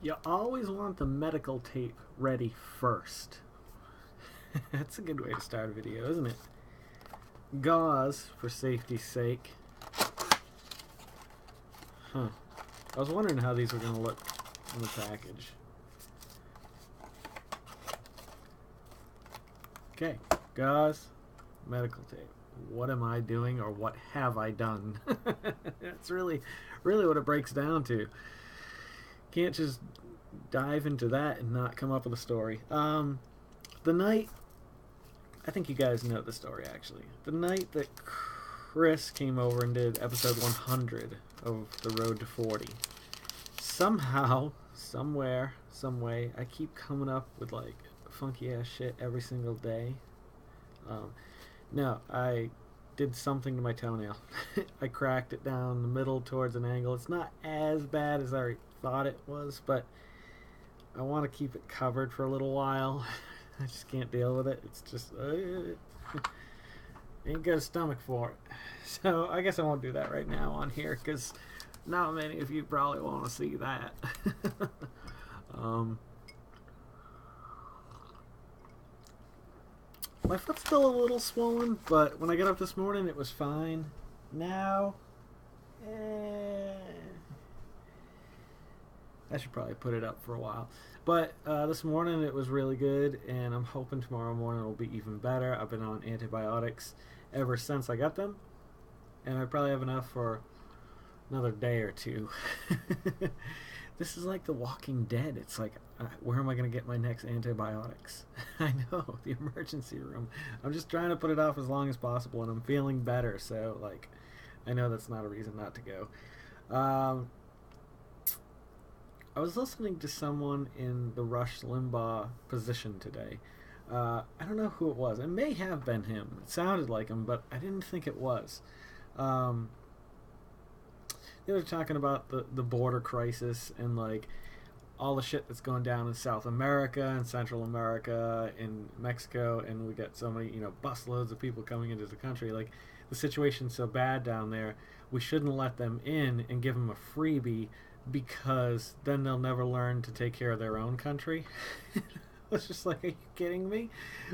You always want the medical tape ready first. That's a good way to start a video, isn't it? Gauze, for safety's sake. Huh. I was wondering how these were going to look in the package. Okay, gauze, medical tape. What am I doing, or what have I done? That's really what it breaks down to. Can't just dive into that and not come up with a story. The night, I think you guys know the story actually. The night that Chris came over and did episode 100 of The Road to 40, somehow, somewhere, some way, I keep coming up with like funky ass shit every single day. No, I did something to my toenail. I cracked it down the middle towards an angle. It's not as bad as I thought it was, but I want to keep it covered for a little while. I just can't deal with it. It's just ain't got a stomach for it. So I guess I won't do that right now on here, because not many of you probably want to see that. My foot's still a little swollen, but when I got up this morning it was fine. Now, I should probably put it up for a while. But this morning it was really good, and I'm hoping tomorrow morning will be even better. I've been on antibiotics ever since I got them, and I probably have enough for another day or two. This is like The Walking Dead. It's like, where am I going to get my next antibiotics? I know, the emergency room. I'm just trying to put it off as long as possible, and I'm feeling better, so like, I know that's not a reason not to go. I was listening to someone in the Rush Limbaugh position today. I don't know who it was. It may have been him. It sounded like him, but I didn't think it was. They were talking about the border crisis and like all the shit that's going down in South America and Central America and Mexico, and we got so many, busloads of people coming into the country. Like, the situation's so bad down there, we shouldn't let them in and give them a freebie, because then they'll never learn to take care of their own country. It's just like, are you kidding me?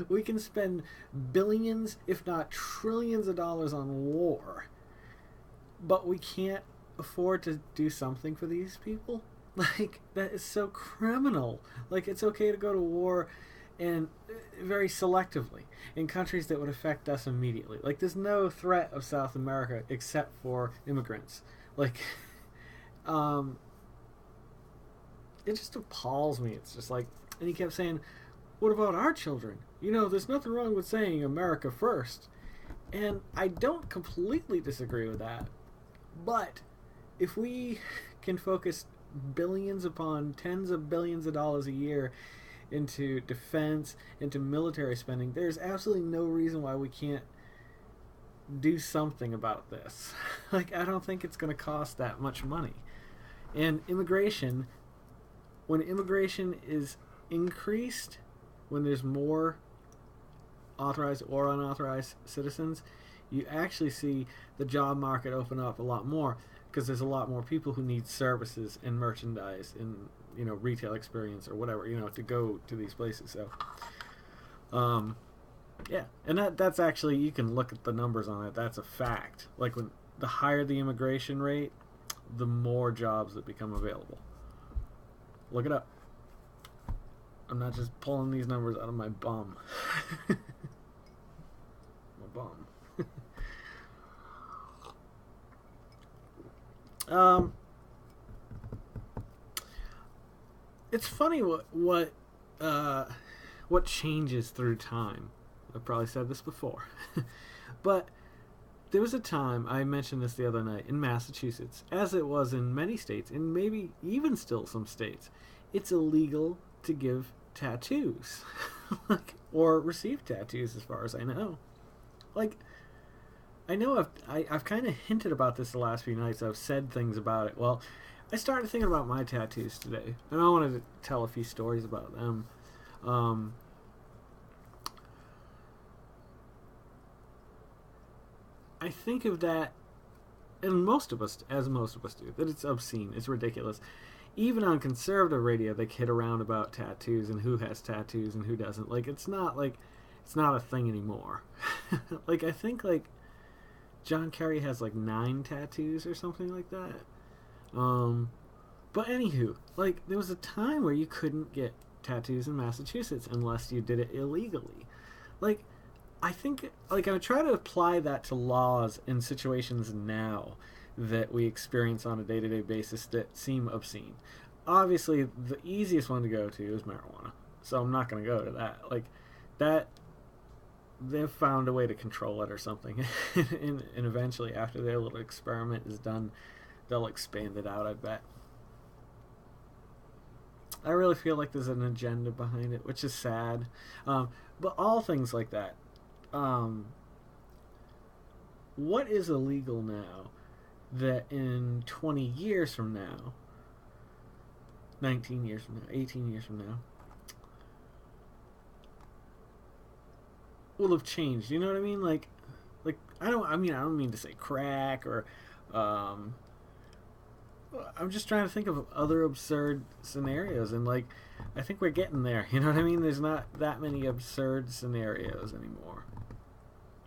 We can spend billions, if not trillions of dollars on war, but we can't afford to do something for these people? Like, that is so criminal. Like, it's okay to go to war, and very selectively in countries that would affect us immediately. Like, there's no threat of South America except for immigrants. Like, it just appalls me. It's just like, and he kept saying, what about our children? There's nothing wrong with saying America first. And I don't completely disagree with that. But if we can focus billions upon tens of billions of dollars a year into defense, into military spending, there's absolutely no reason why we can't do something about this. Like, I don't think it's going to cost that much money. And immigration, when immigration is increased, when there's more authorized or unauthorized citizens, you actually see the job market open up a lot more, because there's a lot more people who need services and merchandise and retail experience or whatever, to go to these places. So yeah, and that's actually, you can look at the numbers on it. That's a fact. Like, when the higher the immigration rate, the more jobs that become available. Look it up. I'm not just pulling these numbers out of my bum. My bum. It's funny what changes through time. I've probably said this before, but there was a time, I mentioned this the other night, in Massachusetts, as it was in many states, and maybe even still some states, it's illegal to give tattoos, or receive tattoos, as far as I know. Like, I know I've kind of hinted about this the last few nights. I've said things about it. Well, I started thinking about my tattoos today, and I wanted to tell a few stories about them. I think of that, and most of us do, that it's obscene, it's ridiculous. even on conservative radio, they kid around about tattoos and who has tattoos and who doesn't. Like, it's not a thing anymore. Like, I think, like, John Kerry has, like, 9 tattoos or something like that. But anywho, like, there was a time where you couldn't get tattoos in Massachusetts unless you did it illegally. Like, I think, like, I would try to apply that to laws in situations now that we experience on a day-to-day basis that seem obscene. Obviously, the easiest one to go to is marijuana, so I'm not going to go to that. Like, that, they've found a way to control it or something, and eventually, after their little experiment is done, they'll expand it out, I bet. I really feel like there's an agenda behind it, which is sad. But all things like that. What is illegal now that in 20 years from now, 19 years from now, 18 years from now, will have changed? You know what I mean? Like I don't mean to say crack or I'm just trying to think of other absurd scenarios, and like I think we're getting there. You know what I mean? There's not that many absurd scenarios anymore.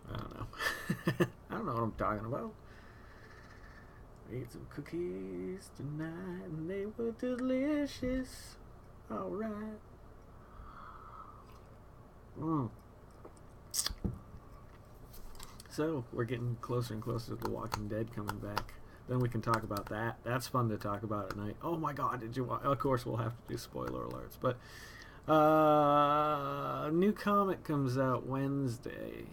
I don't know. I don't know what I'm talking about. We ate some cookies tonight, and they were delicious. All right. So we're getting closer and closer to The Walking Dead coming back. Then we can talk about that. That's fun to talk about at night. Oh my God, did you watch? Of course, we'll have to do spoiler alerts. But new comic comes out Wednesday.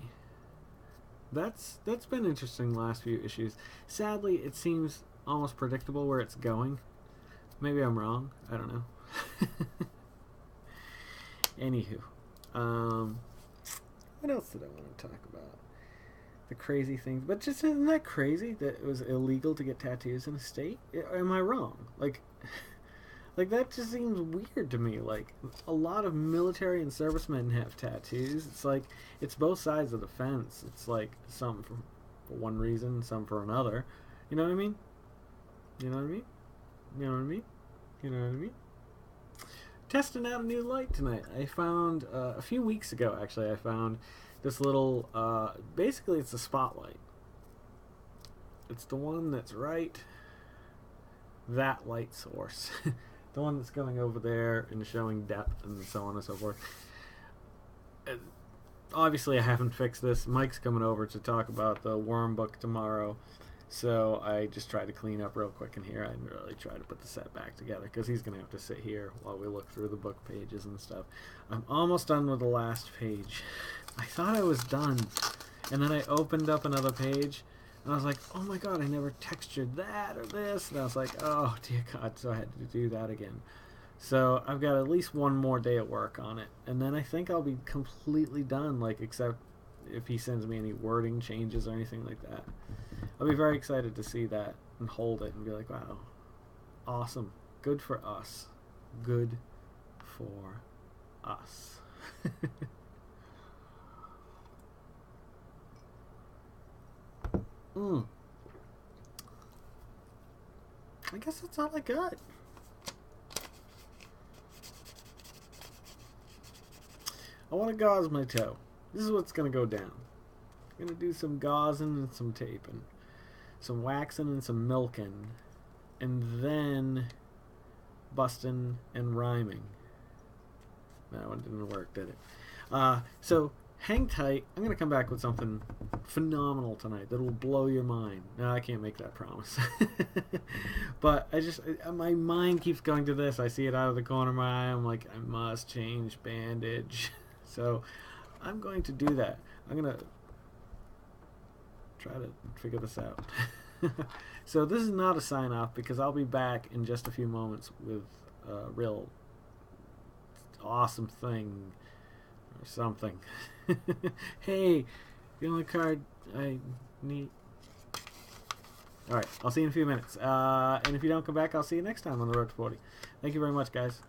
That's been interesting the last few issues. Sadly, it seems almost predictable where it's going. Maybe I'm wrong. I don't know. Anywho, what else did I want to talk about? The crazy things, but just isn't that crazy that it was illegal to get tattoos in a state? Am I wrong? Like that just seems weird to me. Like, a lot of military and servicemen have tattoos. It's like it's both sides of the fence. It's like some for one reason, some for another. You know what I mean? You know what I mean? You know what I mean? You know what I mean? Testing out a new light tonight. I found a few weeks ago, actually. I found this little, basically it's a spotlight. It's the one that's right, that light source. The one that's going over there and showing depth and so on and so forth. Obviously I haven't fixed this. Mike's coming over to talk about the Worm book tomorrow. So I just tried to clean up real quick in here. I didn't really try to put the set back together because he's going to have to sit here while we look through the book pages and stuff. I'm almost done with the last page. I thought I was done, and then I opened up another page, and I was like, oh my God, I never textured that or this, and I was like, oh dear God, so I had to do that again. So I've got at least one more day at work on it, and then I think I'll be completely done, like, except if he sends me any wording changes or anything like that. I'll be very excited to see that and hold it and be like, wow, awesome, good for us, good for us. I guess that's all I got. I want to gauze my toe. This is what's going to go down. I'm going to do some gauzing and some taping. Some waxing and some milking. And then busting and rhyming. That one didn't work, did it? So hang tight. I'm going to come back with something phenomenal tonight that will blow your mind. No, I can't make that promise. But my mind keeps going to this. I see it out of the corner of my eye. I'm like, I must change bandage. So I'm going to do that. I'm going to try to figure this out. So this is not a sign off because I'll be back in just a few moments with a real awesome thing or something. Hey, the only card I need. Alright, I'll see you in a few minutes. And if you don't come back, I'll see you next time on the Road to 40. Thank you very much, guys.